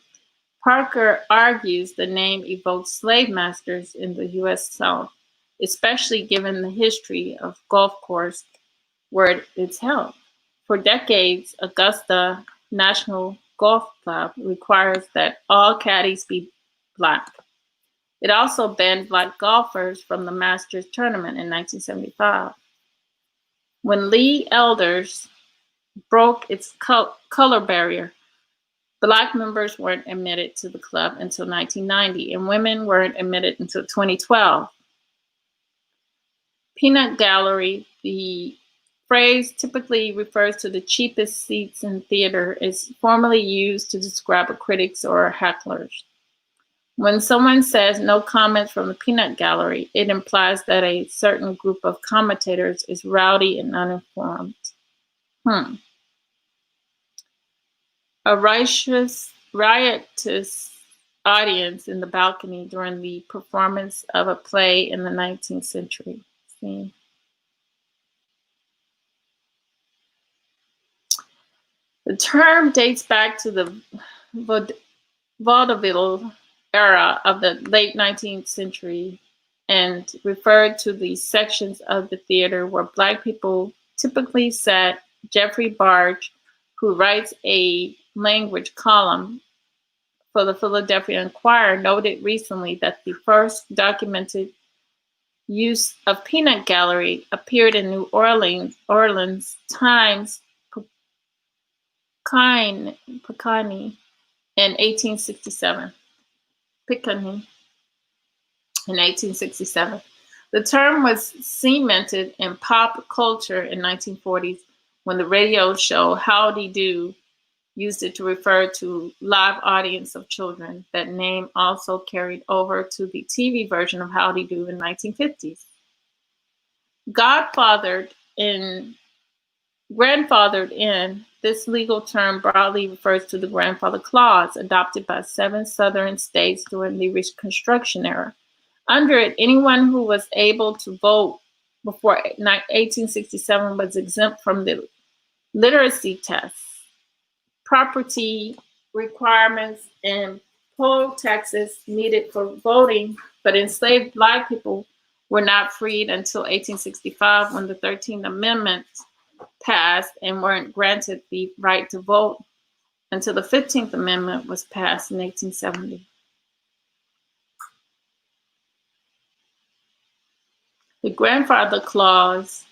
Parker argues the name evokes slave masters in the U.S. South, especially given the history of golf course where it's held. For decades, Augusta National Golf Club requires that all caddies be black. It also banned black golfers from the Masters tournament in 1975. When Lee Elders broke its color barrier, black members weren't admitted to the club until 1990, and women weren't admitted until 2012. Peanut gallery, the phrase typically refers to the cheapest seats in theater, is formally used to describe a critics or hecklers. When someone says no comments from the peanut gallery, it implies that a certain group of commentators is rowdy and uninformed. A riotous audience in the balcony during the performance of a play in the 19th century. See? The term dates back to the vaudeville era of the late 19th century and referred to the sections of the theater where black people typically sat. Jeffrey Barge, who writes a language column for the Philadelphia Inquirer, noted recently that the first documented use of peanut gallery appeared in New Orleans Times Picayune in 1867. Picayune in 1867. The term was cemented in pop culture in 1940s when the radio show Howdy Do used it to refer to live audience of children. That name also carried over to the TV version of Howdy Do in 1950s. Grandfathered in, This legal term broadly refers to the grandfather clause adopted by 7 southern states during the Reconstruction era. Under it, anyone who was able to vote before 1867 was exempt from the literacy tests, property requirements, and poll taxes needed for voting, but enslaved Black people were not freed until 1865 when the 13th Amendment passed and weren't granted the right to vote until the 15th Amendment was passed in 1870. The grandfather clause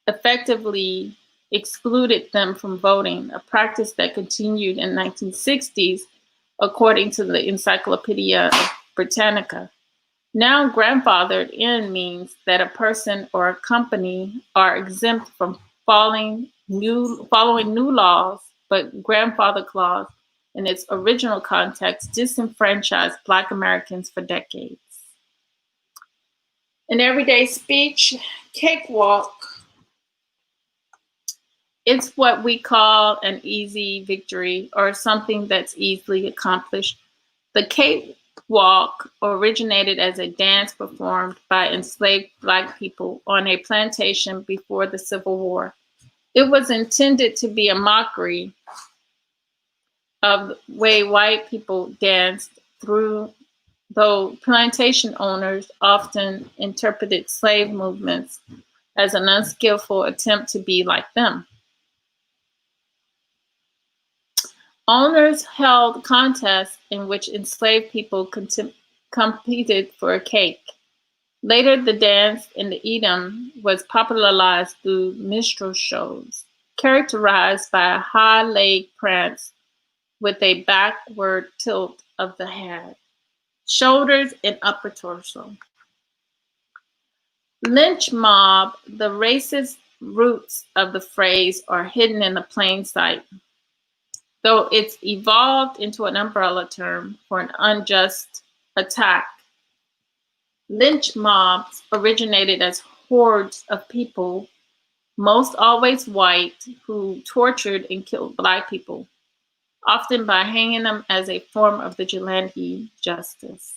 effectively excluded them from voting, a practice that continued in the 1960s, according to the Encyclopedia Britannica. Now, grandfathered in means that a person or a company are exempt from following new laws, but grandfather clause in its original context disenfranchised Black Americans for decades. In everyday speech, cakewalk, it's what we call an easy victory or something that's easily accomplished. The cakewalk originated as a dance performed by enslaved Black people on a plantation before the Civil War. It was intended to be a mockery of the way white people danced through, though plantation owners often interpreted slave movements as an unskillful attempt to be like them. Owners held contests in which enslaved people competed for a cake. Later, the dance in the idiom was popularized through minstrel shows, characterized by a high leg prance with a backward tilt of the head, shoulders, and upper torso. Lynch mob, the racist roots of the phrase are hidden in the plain sight, though it's evolved into an umbrella term for an unjust attack. Lynch mobs originated as hordes of people, most always white, who tortured and killed Black people, often by hanging them as a form of vigilante justice.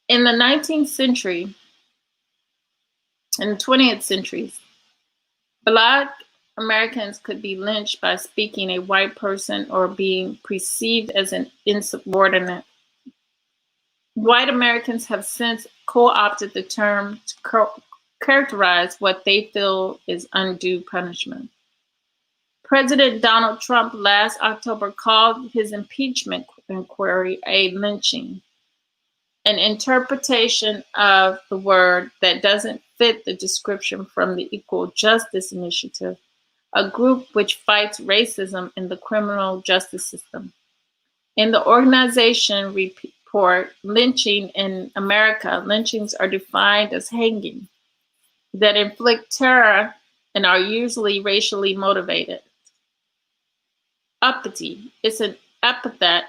In the 19th century, in the 20th centuries, Black Americans could be lynched by speaking a white person or being perceived as an insubordinate. White Americans have since co-opted the term to characterize what they feel is undue punishment. President Donald Trump last October called his impeachment inquiry a lynching, an interpretation of the word that doesn't fit the description from the Equal Justice Initiative, a group which fights racism in the criminal justice system. In the organization report, Lynching in America, lynchings are defined as hanging that inflict terror and are usually racially motivated. Uppity is an epithet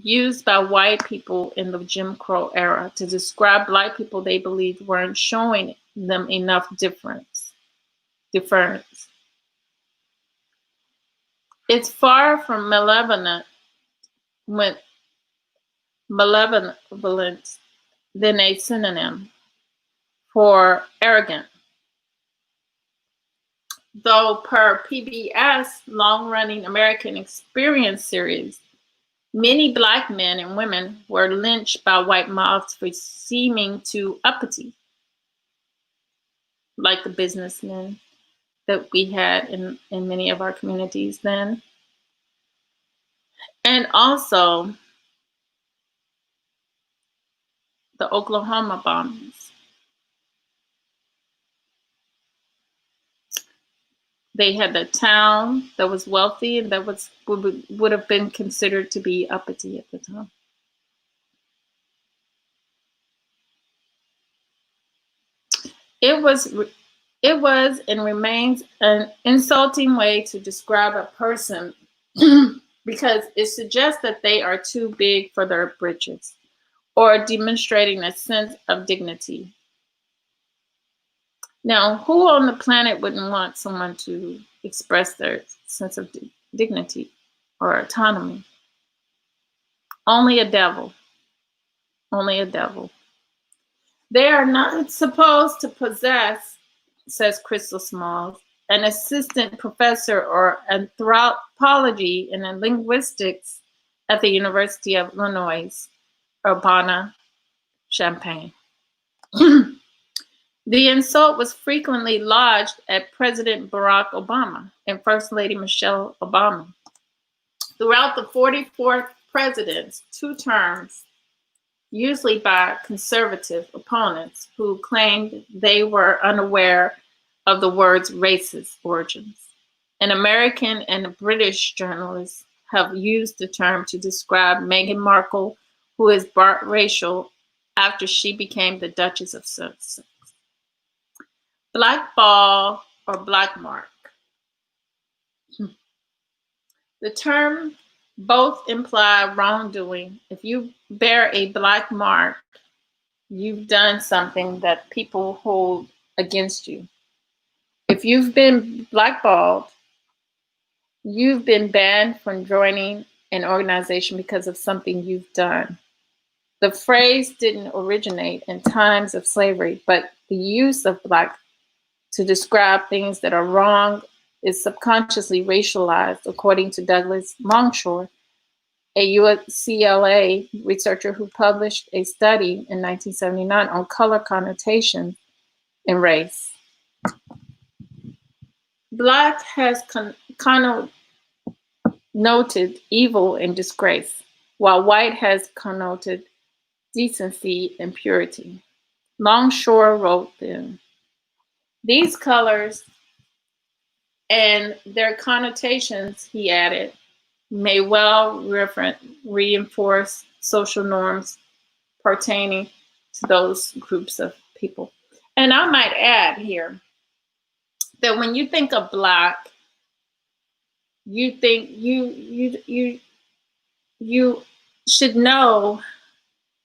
used by white people in the Jim Crow era to describe Black people they believed weren't showing them enough difference. It's far from malevolent than a synonym for arrogant. Though per PBS long-running American Experience series, many Black men and women were lynched by white mobs for seeming too uppity, like the businessmen that we had in many of our communities then. And also the Oklahoma bombings. They had the town that was wealthy and that would have been considered to be uppity at the time. It was and remains an insulting way to describe a person because it suggests that they are too big for their britches or demonstrating a sense of dignity. Now, who on the planet wouldn't want someone to express their sense of dignity or autonomy? Only a devil. Only a devil. They are not supposed to possess, says Crystal Smalls, an assistant professor or anthropology and linguistics at the University of Illinois, Urbana-Champaign. The insult was frequently lodged at President Barack Obama and First Lady Michelle Obama. Throughout the 44th president's 2 terms, usually by conservative opponents who claimed they were unaware of the word's racist origins. An American and a British journalists have used the term to describe Meghan Markle, who is biracial after she became the Duchess of Sussex. Blackball or black mark. The term both imply wrongdoing. If you bear a black mark, you've done something that people hold against you. If you've been blackballed, you've been banned from joining an organization because of something you've done. The phrase didn't originate in times of slavery, but the use of black to describe things that are wrong is subconsciously racialized, according to Douglas Longshore, a UCLA researcher who published a study in 1979 on color connotations in race. Black has connoted evil and disgrace, while white has connoted decency and purity. Longshore wrote them. These colors and their connotations, he added, may well reinforce social norms pertaining to those groups of people. And I might add here that when you think of black, you think you should know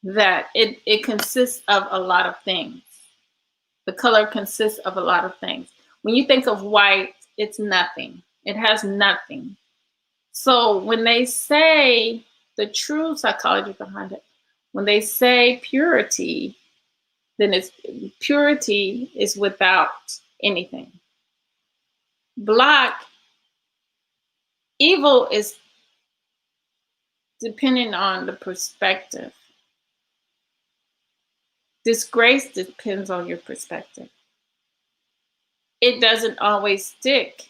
that it consists of a lot of things. The color consists of a lot of things. When you think of white, it's nothing. It has nothing. So when they say the true psychology behind it, when they say purity, then it's purity is without anything. Black, evil is depending on the perspective. Disgrace depends on your perspective. It doesn't always stick.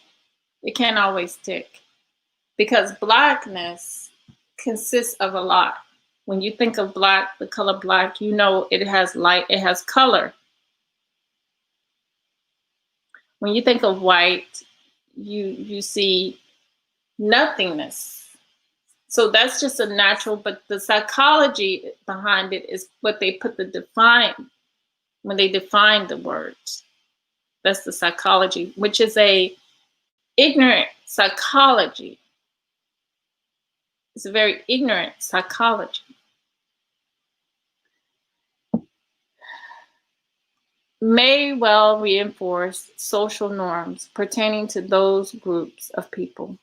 It can't always stick because blackness consists of a lot. When you think of black, the color black, you know it has light, it has color. When you think of white, you see nothingness. So that's just a natural, but the psychology behind it is what they put when they define the words. That's the psychology, which is a ignorant psychology. It's a very ignorant psychology. May well reinforce social norms pertaining to those groups of people.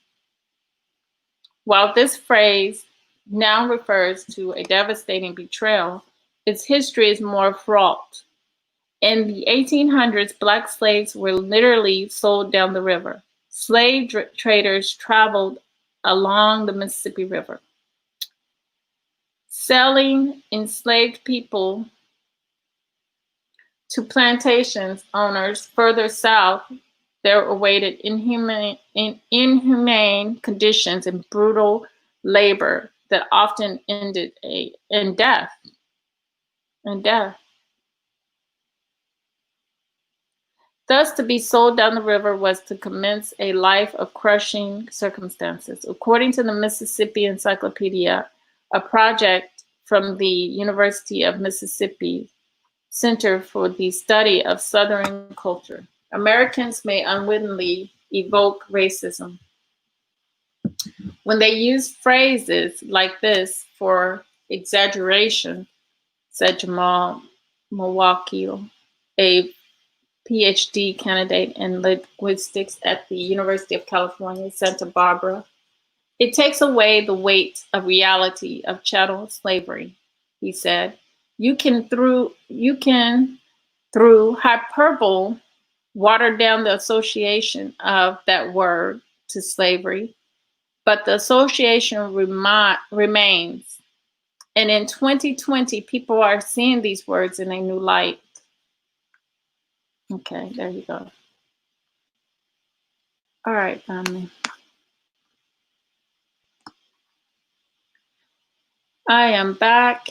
While this phrase now refers to a devastating betrayal, its history is more fraught. In the 1800s, black slaves were literally sold down the river. Slave traders traveled along the Mississippi River, selling enslaved people to plantation owners further south. There awaited inhumane conditions and brutal labor that often ended in death. Thus, to be sold down the river was to commence a life of crushing circumstances. According to the Mississippi Encyclopedia, a project from the University of Mississippi Center for the Study of Southern Culture, Americans may unwittingly evoke racism. When they use phrases like this for exaggeration, said Jamal Milwaukee, a PhD candidate in linguistics at the University of California, Santa Barbara, it takes away the weight of reality of chattel slavery, he said. You can through hyperbole water down the association of that word to slavery, but the association remains. And in 2020, people are seeing these words in a new light. Okay, there you go. All right, family. I am back.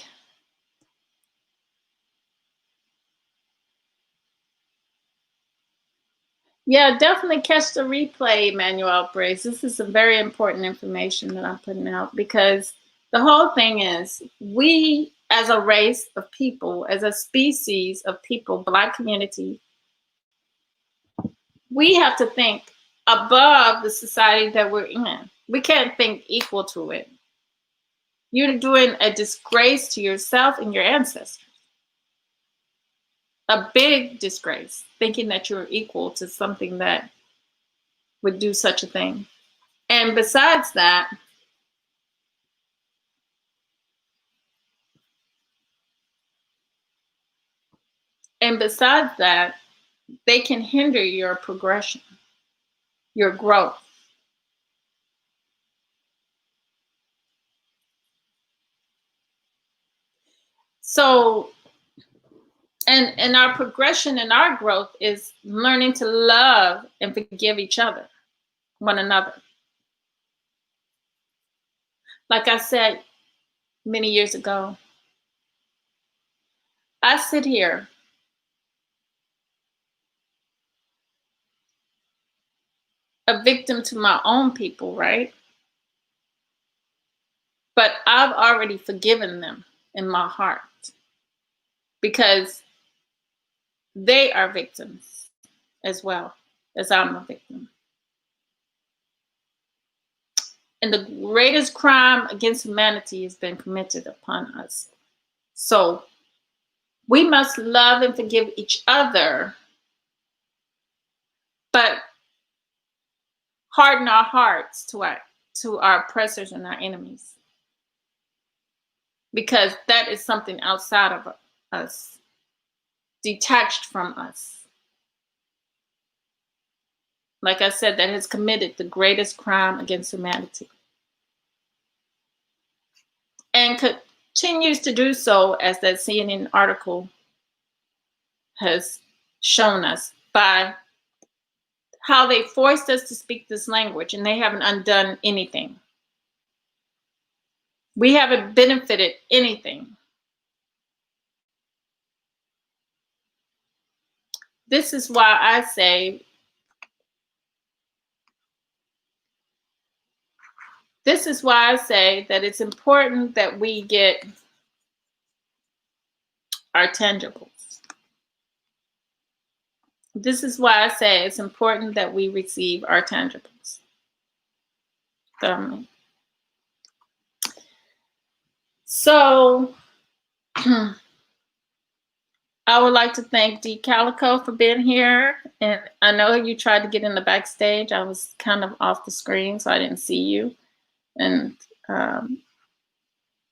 Yeah, definitely catch the replay, Emmanuel Brace. This is some very important information that I'm putting out because the whole thing is we, as a race of people, as a species of people, Black community, we have to think above the society that we're in. We can't think equal to it. You're doing a disgrace to yourself and your ancestors. A big disgrace, thinking that you're equal to something that would do such a thing. And besides that, they can hinder your progression, your growth. So, and our progression and our growth is learning to love and forgive each other, one another. Like I said many years ago, I sit here a victim to my own people, right? But I've already forgiven them in my heart because they are victims as well as I'm a victim. And the greatest crime against humanity has been committed upon us. So we must love and forgive each other, but harden our hearts to our oppressors and our enemies. Because that is something outside of us, detached from us. Like I said, that has committed the greatest crime against humanity. And continues to do so, as that CNN article has shown us, by how they forced us to speak this language and they haven't undone anything. We haven't benefited anything. This is why I say that it's important that we get our tangibles. This is why I say it's important that we receive our tangibles. So I would like to thank D Calico for being here. And I know you tried to get in the backstage. I was kind of off the screen, so I didn't see you. And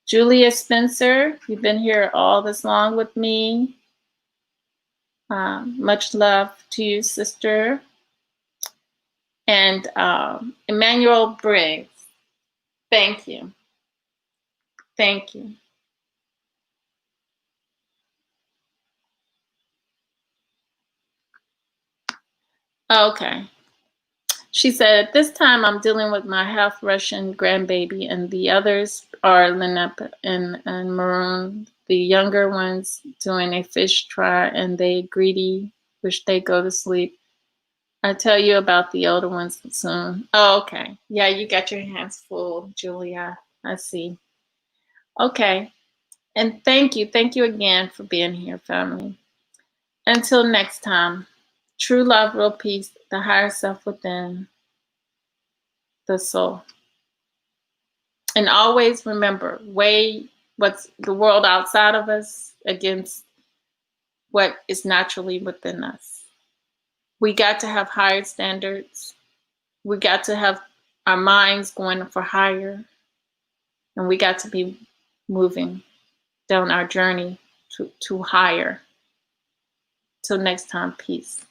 Julia Spencer, you've been here all this long with me. Much love to you, sister. And Emmanuel Briggs, thank you. Thank you. Okay. She said, at this time, I'm dealing with my half Russian grandbaby, and the others are Linep and Maroon. The younger ones doing a fish try, and they greedy, wish they go to sleep. I'll tell you about the older ones soon. Oh, okay. Yeah, you got your hands full, Julia. I see. Okay. And thank you. Thank you again for being here, family. Until next time, true love, real peace, the higher self within the soul. And always remember, weigh what's the world outside of us against what is naturally within us. We got to have higher standards. We got to have our minds going for higher. And we got to be moving down our journey to higher. Till next time, peace.